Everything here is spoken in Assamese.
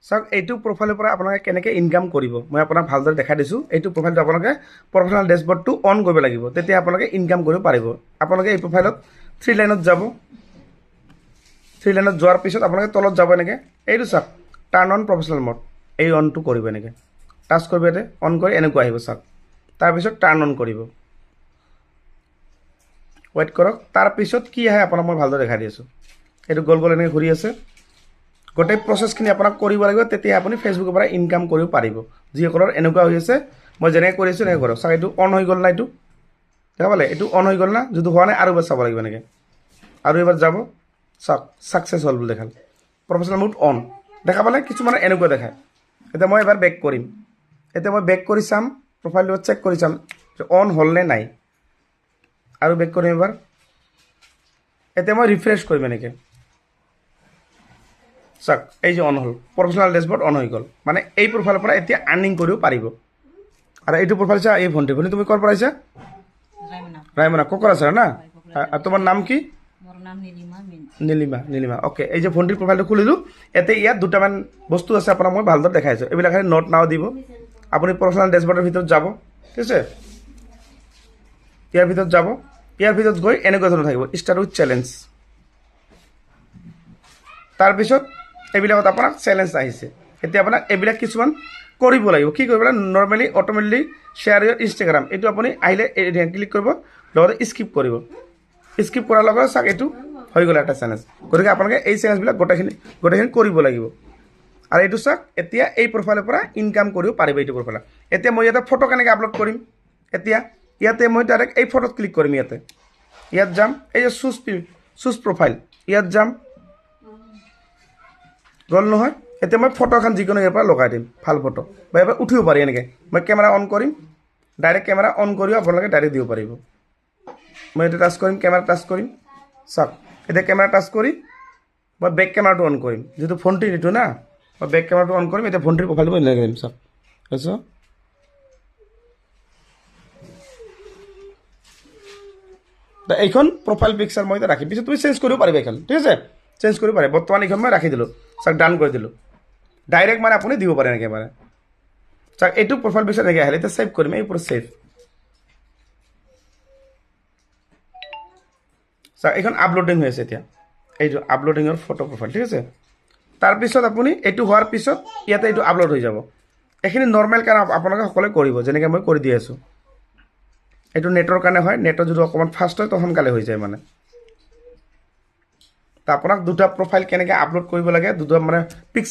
চাওক এইটো প্ৰফাইলৰ পৰা আপোনালোকে কেনেকৈ ইনকাম কৰিব মই আপোনাক ভালদৰে দেখাই দিছোঁ। এইটো প্ৰফাইলটো আপোনালোকে প্ৰফেশ্যনেল ডেছবৰ্ডটো অন কৰিব লাগিব, তেতিয়া আপোনালোকে ইনকাম কৰিব পাৰিব। আপোনালোকে এই প্ৰফাইলত 3 লাইনত যাব। 3 লাইনত যোৱাৰ পিছত আপোনালোকে তলত যাব এনেকৈ, এইটো চাওক টাৰ্ণ অন প্ৰফেশ্যনেল মোড, এই অনটো কৰিব এনেকৈ টাচ কৰিব, ইয়াতে অন কৰি এনেকুৱা আহিব চাওক। তাৰপিছত টাৰ্ণ অন কৰিব, ৱেইট কৰক। তাৰপিছত কি আহে আপোনাক মই ভালদৰে দেখাই দি আছোঁ। এইটো গ'ল এনেকৈ ঘূৰি আছে। গোটেই প্ৰচেছখিনি আপোনাক কৰিব লাগিব, তেতিয়া আপুনি ফেচবুকৰ পৰা ইনকাম কৰিব পাৰিব। যিসকলৰ এনেকুৱা হৈ আছে মই যেনেকৈ কৰি আছোঁ এনেকৈ কৰক। চাওক এইটো অন হৈ গ'ল না, এইটো দেখা পালে, এইটো অন হৈ গ'ল না। যদি হোৱা নাই আৰু এবাৰ চাব লাগিব এনেকৈ, আৰু এবাৰ যাব। চাওক ছাকচেছ হ'ল বুলি দেখাল, প্ৰফেশ্যনেল মোড অন দেখা পালে। কিছুমানে এনেকুৱা দেখায়। এতিয়া মই এবাৰ বেক কৰিম। এতিয়া মই বেক কৰি চাম, প্ৰফাইলটো চেক কৰি চাম অন হ'ল নে নাই। আৰু বেক কৰিম এবাৰ। এতিয়া মই ৰিফ্ৰেছ কৰিম এনেকৈ, চাওক এই যে অন হ'ল, প্ৰফেশ্যনেল ডেছবৰ্ড অন হৈ গ'ল। মানে এই প্ৰফাইলৰ পৰা এতিয়া আৰ্নিং কৰিব পাৰিব। আৰু এইটো প্ৰফাইল চা, এই ভণ্টি তুমি ক'ৰ পৰা আহিছা? ৰায়মনা কোকৰাঝাৰ না। তোমাৰ নাম কি? নীলিমা অ'কে। এই যে ভণ্টিৰ প্ৰফাইলটো খুলিলোঁ। এতিয়া ইয়াত দুটামান বস্তু আছে আপোনাক মই ভালদৰে দেখাইছোঁ। এইবিলাক নোট নাও দিব। আপুনি প্ৰফেশ্যনেল ডেছবৰ্ডৰ ভিতৰত যাব, ঠিক আছে। ইয়াৰ ভিতৰত যাব। ইয়াৰ ভিতৰত গৈ এনেকুৱা ধৰণৰ থাকিব ষ্টাৰ্ট উইথ চেলেঞ্জ। তাৰপিছত এইবিলাকত আপোনাক চেলেঞ্জ আহিছে। এতিয়া আপোনাক এইবিলাক কিছুমান কৰিব লাগিব। কি কৰিব লাগিব? Normally automatically share your Instagram, এইটো আপুনি আহিলে ক্লিক কৰিব, লগতে স্কিপ কৰিব। স্কিপ কৰাৰ লগে চাওক এইটো হৈ গ'ল এটা চেলেঞ্জ। গতিকে আপোনালোকে এই চেলেঞ্জবিলাক গোটেইখিনি কৰিব লাগিব। আৰু এইটো চাওক এতিয়া এই প্ৰফাইলৰ পৰা ইনকাম কৰিব পাৰিব। এইটো প্ৰফাইলত এতিয়া মই ইয়াতে ফটো কেনেকৈ আপলোড কৰিম। এতিয়া ইয়াতে মই ডাইৰেক্ট এই ফটোত ক্লিক কৰিম। ইয়াত যাম, এই যে চুজ প্ৰফাইল, ইয়াত যাম, গ'ল নহয়। এতিয়া মই ফটো এখন যিকোনো ইয়াৰ পৰা লগাই দিম, ভাল ফটো বা এবাৰ উঠিব পাৰি এনেকৈ। মই কেমেৰা অন কৰিম, ডাইৰেক্ট কেমেৰা অন কৰিও আপোনালোকে ডাইৰেক্ট দিব পাৰিব। মই এতিয়া টাচ কৰিম, কেমেৰা টাচ কৰিম, চাওক এতিয়া কেমেৰা টাচ কৰি মই বেক কেমেৰাটো অন কৰিম। যিটো ফোনটিৰ এইটো না, মই বেক কেমেৰাটো অন কৰিম। এতিয়া ফোনটিৰ প্ৰফাইলটো মই এনেকৈ দিম, চাওক বুজিছোঁ। এইখন প্ৰফাইল পিকচাৰ মই এতিয়া ৰাখিম, পিছত তুমি চেঞ্জ কৰিব পাৰিবা এইখন, ঠিক আছে। চেঞ্জ কৰিব পাৰে। বৰ্তমান এইখন মই ৰাখি দিলোঁ, চাওক ডান কৰি দিলোঁ। ডাইৰেক্ট মানে আপুনি দিব পাৰে এনেকৈ মানে। চাওক এইটো প্ৰফাইল পিকচাৰ এনেকৈ আহিলে। এতিয়া ছেভ কৰিম, এই ওপৰত ছেভ। চাওক এইখন আপলোডিং হৈ আছে এতিয়া, এইটো আপলোডিঙৰ ফটো প্ৰফাইল, ঠিক আছে। তাৰপিছত আপুনি এইটো হোৱাৰ পিছত ইয়াতে এইটো আপলোড হৈ যাব। এইখিনি নৰ্মেল কাৰণে আপোনালোকে সকলোৱে কৰিব, যেনেকৈ মই কৰি দি আছোঁ। এইটো নেটৰ কাৰণে হয়, নেটৰ যদি অকণমান ফাষ্ট হয় তো সোনকালে হৈ যায় মানে। তো আপোনাক দুটা প্ৰফাইল কেনেকৈ আপলোড কৰিব লাগে, দুটা মানে পিক্সাৰ